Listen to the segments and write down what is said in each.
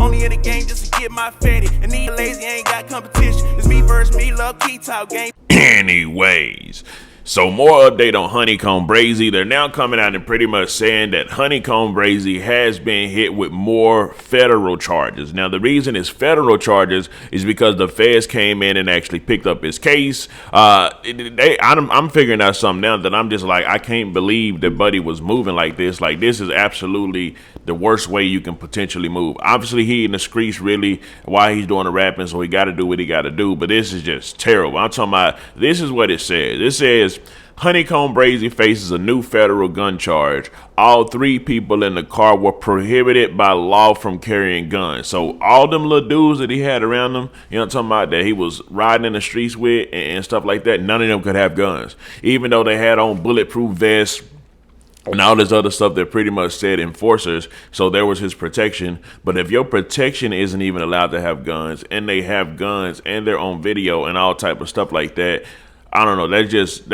Only in the game just to get my fatty. And these lazy ain't got competition. It's me versus me, love key talk game. Anyways, so more update on HoneyKomb Brazy. They're now coming out and pretty much saying that HoneyKomb Brazy has been hit with more federal charges. Now, the reason it's federal charges is because the feds came in and actually picked up his case. I'm figuring out something now that I'm just like, I can't believe that Buddy was moving like this. Like, this is absolutely the worst way you can potentially move. Obviously, he in the streets really while he's doing the rapping, so he got to do what he got to do. But this is just terrible. I'm talking about, this is what it says. It says, HoneyKomb Brazy faces a new federal gun charge. All 3 people in the car were prohibited by law from carrying guns. So all them little dudes that he had around him, you know what I'm talking about, that he was riding in the streets with and stuff like that, none of them could have guns. Even though they had on bulletproof vests and all this other stuff that pretty much said enforcers, so there was his protection. But if your protection isn't even allowed to have guns, and they have guns and they're on video and all type of stuff like that, I don't know. That's just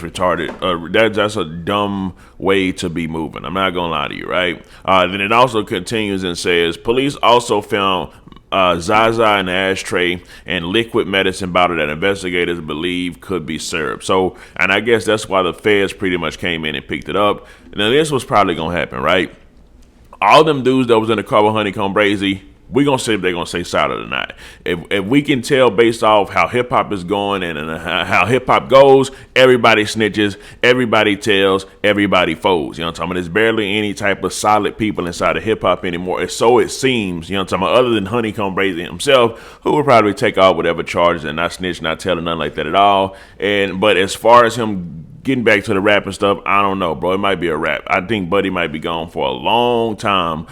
retarded. That's a dumb way to be moving. I'm not gonna lie to you, right? Then it also continues and says police also found Zaza in the ashtray and liquid medicine bottle that investigators believe could be syrup. So, and I guess that's why the feds pretty much came in and picked it up. Now this was probably gonna happen, right? All them dudes that was in the car with HoneyKomb Brazy, we're going to see if they're going to say solid or not. If we can tell based off how hip-hop is going and how hip-hop goes, everybody snitches, everybody tells, everybody folds. You know what I'm talking about? There's barely any type of solid people inside of hip-hop anymore. And so it seems, you know what I'm talking about, other than HoneyKomb Brazy himself, who will probably take off whatever charges and not snitch, not tell, nothing like that at all. But as far as him getting back to the rap and stuff, I don't know, bro. It might be a rap. I think Buddy might be gone for a long time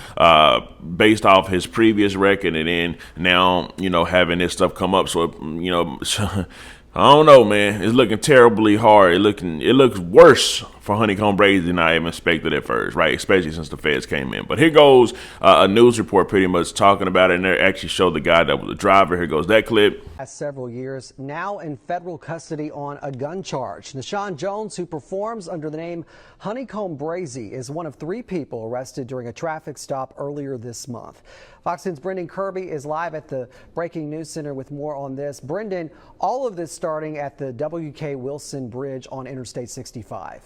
based off his previous record and then now, you know, having this stuff come up. So, you know, I don't know, man. It's looking terribly hard. It looks worse for HoneyKomb Brazy than I even expected at first, right? Especially since the feds came in. But here goes a news report pretty much talking about it, and they actually showed the guy that was the driver. Here goes that clip. Several years now in federal custody on a gun charge. Nashawn Jones, who performs under the name HoneyKomb Brazy, is one of 3 people arrested during a traffic stop earlier this month. Fox 10's Brendan Kirby is live at the Breaking News Center with more on this. Brendan, all of this starting at the W.K. Wilson Bridge on Interstate 65.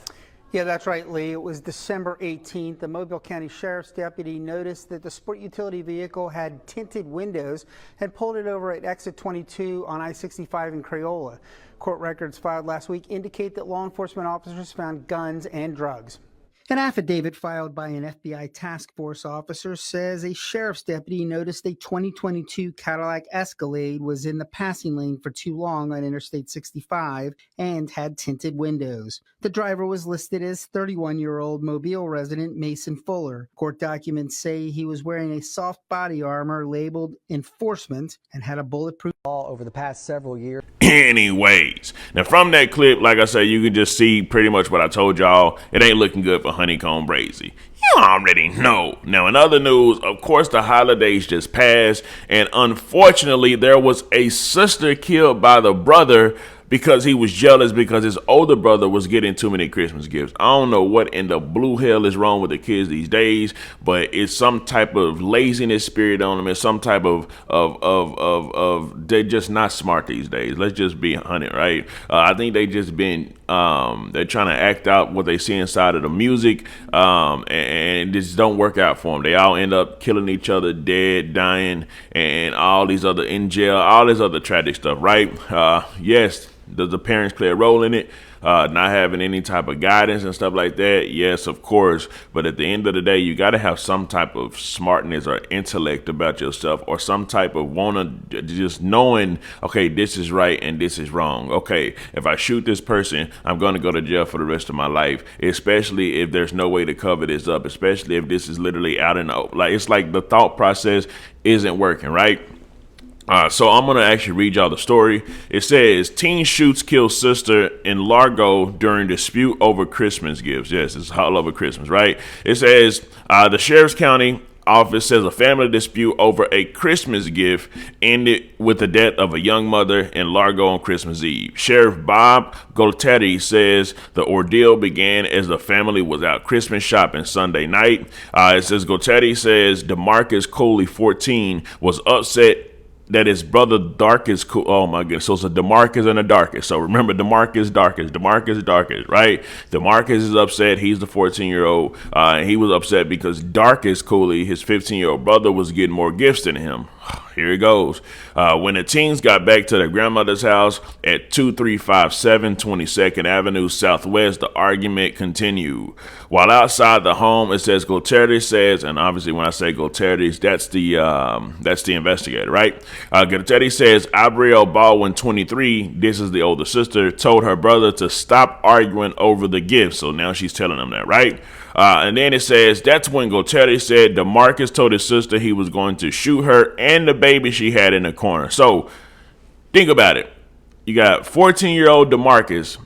Yeah, that's right, Lee. It was December 18th. The Mobile County Sheriff's deputy noticed that the sport utility vehicle had tinted windows, had pulled it over at exit 22 on I-65 in Crayola. Court records filed last week indicate that law enforcement officers found guns and drugs. An affidavit filed by an FBI task force officer says a sheriff's deputy noticed a 2022 Cadillac Escalade was in the passing lane for too long on Interstate 65 and had tinted windows. The driver was listed as 31-year-old Mobile resident Mason Fuller. Court documents say he was wearing a soft body armor labeled enforcement and had a bulletproof all over the past several years. Anyways, now from that clip, like I said, you can just see pretty much what I told y'all. It ain't looking good for HoneyKomb Brazy. You already know. Now, in other news, of course, the holidays just passed, and unfortunately, there was a sister killed by the brother because he was jealous because his older brother was getting too many Christmas gifts. I don't know what in the blue hell is wrong with the kids these days, but it's some type of laziness spirit on them. It's some type of they're just not smart these days. Let's just be honest, right? I think they just been they're trying to act out what they see inside of the music, and it just don't work out for them. They all end up killing each other, dead, dying, and all these other in jail, all this other tragic stuff, right? Yes. Does the parents play a role in it? Not having any type of guidance and stuff like that? Yes, of course. But at the end of the day, you got to have some type of smartness or intellect about yourself, or some type of just knowing, okay, this is right and this is wrong. Okay, if I shoot this person, I'm going to go to jail for the rest of my life, especially if there's no way to cover this up, especially if this is literally out in the open. Like, it's like the thought process isn't working, right? So I'm going to actually read y'all the story. It says, teen shoots kill sister in Largo during dispute over Christmas gifts. Yes, it's all over Christmas, right? It says, the Sheriff's County office says a family dispute over a Christmas gift ended with the death of a young mother in Largo on Christmas Eve. Sheriff Bob Goltetti says the ordeal began as the family was out Christmas shopping Sunday night. It says Goltetti says DeMarcus Coley, 14, was upset that his brother Darkest, oh my goodness, so it's a DeMarcus and a Darkest. So remember, DeMarcus, Darkest, right? DeMarcus is upset. He's the 14-year-old. He was upset because Darkest Cooley, his 15-year-old brother, was getting more gifts than him. Here it goes. When the teens got back to their grandmother's house at 2357 22nd Avenue Southwest, the argument continued. While outside the home, it says Goltetti says, and obviously when I say Goltetti, that's the investigator, right? Goltetti says Abrielle Baldwin, 23, this is the older sister, told her brother to stop arguing over the gift. So now she's telling him that, right? And then it says that's when Goltetti said DeMarcus told his sister he was going to shoot her and the baby she had in the corner. So think about it. You got 14-year-old DeMarcus.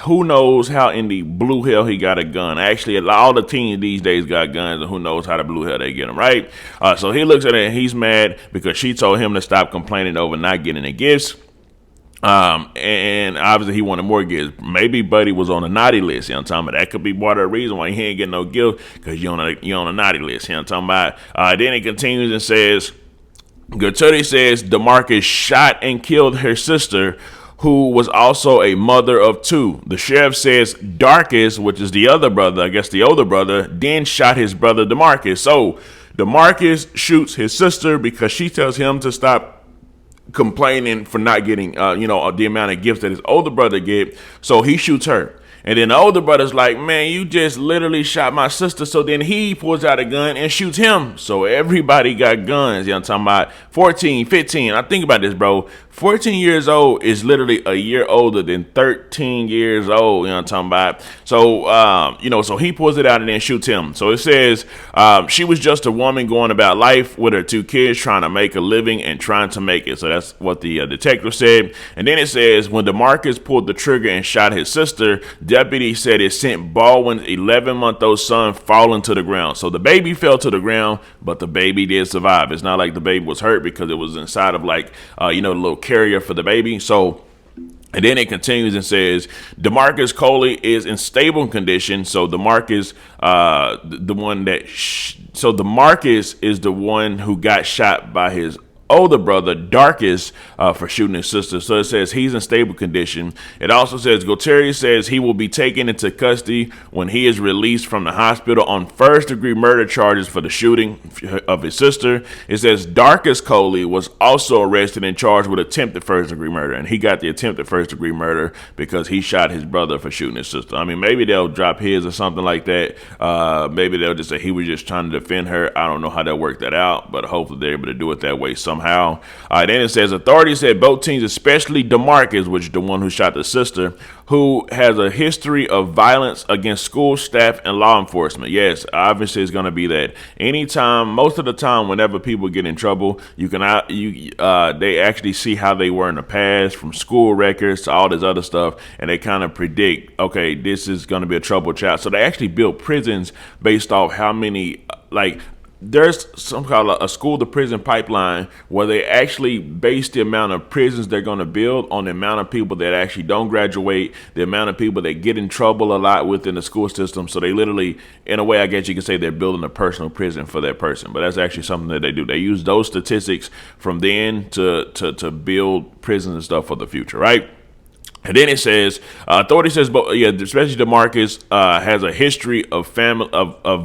Who knows how in the blue hell he got a gun? Actually, all the teens these days got guns, and who knows how the blue hell they get them, right? So he looks at it and he's mad because she told him to stop complaining over not getting the gifts. And obviously he wanted more gifts. Maybe Buddy was on a naughty list. You know what I'm talking about? That could be part of the reason why he ain't getting no gift, because you're on a naughty list. You know what I'm talking about? Then it continues and says, Goltetti says DeMarcus shot and killed her sister, who was also a mother of two. The sheriff says Darkest, which is the other brother, I guess the older brother, then shot his brother DeMarcus. So DeMarcus shoots his sister because she tells him to stop complaining for not getting, the amount of gifts that his older brother get. So he shoots her. And then the older brother's like, man, you just literally shot my sister. So then he pulls out a gun and shoots him. So everybody got guns. You know what I'm talking about? 14, 15. I think about this, bro. 14 years old is literally a year older than 13 years old. You know what I'm talking about? So, so he pulls it out and then shoots him. So it says she was just a woman going about life with her two kids, trying to make a living and trying to make it. So that's what the detective said. And then it says when DeMarcus pulled the trigger and shot his sister, deputy said it sent Baldwin's 11-month-old son falling to the ground. So the baby fell to the ground, but the baby did survive. It's not like the baby was hurt because it was inside of the little carrier for the baby. So, and then it continues and says DeMarcus Coley is in stable condition. So DeMarcus, DeMarcus is the one who got shot by his older brother Darkest for shooting his sister. So it says he's in stable condition. It also says Goltetti says he will be taken into custody when he is released from the hospital on first-degree murder charges for the shooting of his sister. It says Darkest Coley was also arrested and charged with attempted first-degree murder, and he got the attempted first-degree murder because he shot his brother for shooting his sister. I mean, maybe they'll drop his or something like that. Maybe they'll just say he was just trying to defend her. I don't know how they'll work that out, but hopefully they're able to do it that way somehow. Then it says authorities said both teams, especially DeMarcus, which is the one who shot the sister, who has a history of violence against school staff and law enforcement. Yes, obviously it's going to be that. Anytime, most of the time, whenever people get in trouble, they actually see how they were in the past, from school records to all this other stuff, and they kind of predict, okay, this is going to be a troubled child. So they actually build prisons based off how many, there's some kind of a school to prison pipeline where they actually base the amount of prisons they're going to build on the amount of people that actually don't graduate, the amount of people that get in trouble a lot within the school system. So they literally, in a way, I guess you could say they're building a personal prison for that person. But that's actually something that they do. They use those statistics from then to build prisons and stuff for the future, right? And then it says, authority says, especially DeMarcus has a history of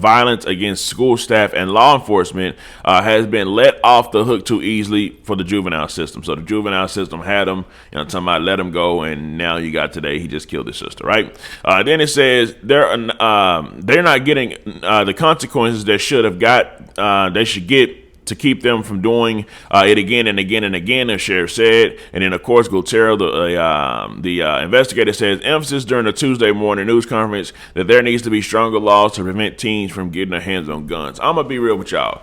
violence against school staff and law enforcement, has been let off the hook too easily for the juvenile system. So the juvenile system had him, somebody let him go, and now you got today, he just killed his sister, right? Then it says they're not getting the consequences they should get to keep them from doing it again and again and again, the sheriff said. And then, of course, Goltetti, the investigator, says emphasis during the Tuesday morning news conference that there needs to be stronger laws to prevent teens from getting their hands on guns. I'm going to be real with y'all.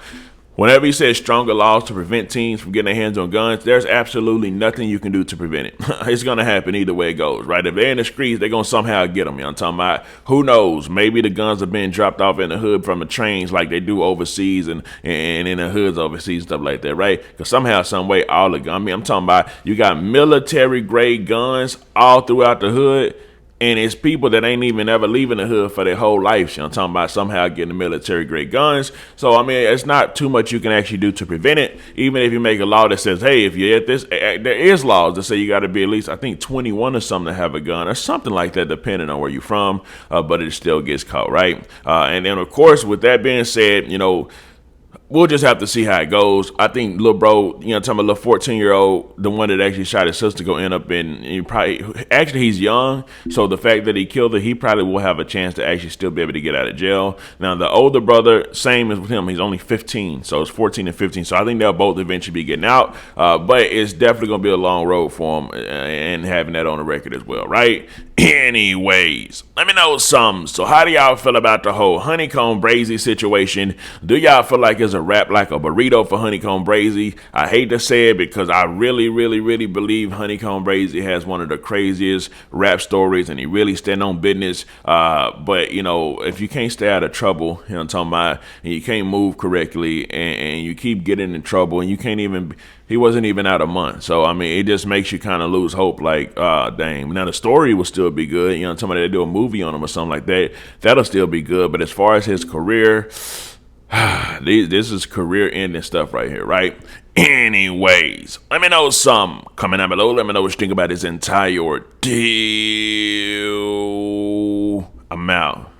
Whenever he says stronger laws to prevent teens from getting their hands on guns, there's absolutely nothing you can do to prevent it. It's going to happen either way it goes, right? If they're in the streets, they're going to somehow get them. You know what I'm talking about? Who knows? Maybe the guns are being dropped off in the hood from the trains like they do overseas and in the hoods overseas, stuff like that, right? Because somehow, some way, all the guns, I'm talking about you got military-grade guns all throughout the hood. And it's people that ain't even ever leaving the hood for their whole life. You know, I'm talking about somehow getting the military grade guns. So, I mean, it's not too much you can actually do to prevent it. Even if you make a law that says, hey, if you're at this, there is laws that say you got to be at least, I think, 21 or something to have a gun or something like that, depending on where you're from. But it still gets caught, right? And then, of course, with that being said, you know, we'll just have to see how it goes. I think little bro, you know, talking about little 14-year-old, the one that actually shot his sister, go end up in, actually he's young, so the fact that he killed her, he probably will have a chance to actually still be able to get out of jail. Now, the older brother, same as with him, he's only 15, so it's 14 and 15, so I think they'll both eventually be getting out, but it's definitely going to be a long road for him, and having that on the record as well, right? Anyways, let me know something. So how do y'all feel about the whole HoneyKomb Brazy situation? Do y'all feel like it's a rap like a burrito for HoneyKomb Brazy? I hate to say it because I really believe HoneyKomb Brazy has one of the craziest rap stories and he really stand on business. But, you know, if you can't stay out of trouble, you know what I'm talking about, and you can't move correctly and you keep getting in trouble and you can't even... He wasn't even out a month. So, I mean, it just makes you kind of lose hope. Like, dang. Now, the story will still be good. You know, somebody that do a movie on him or something like that, that'll still be good. But as far as his career, this is career-ending stuff right here, right? Anyways, let me know something. Comment down below. Let me know what you think about this entire ordeal. I'm out.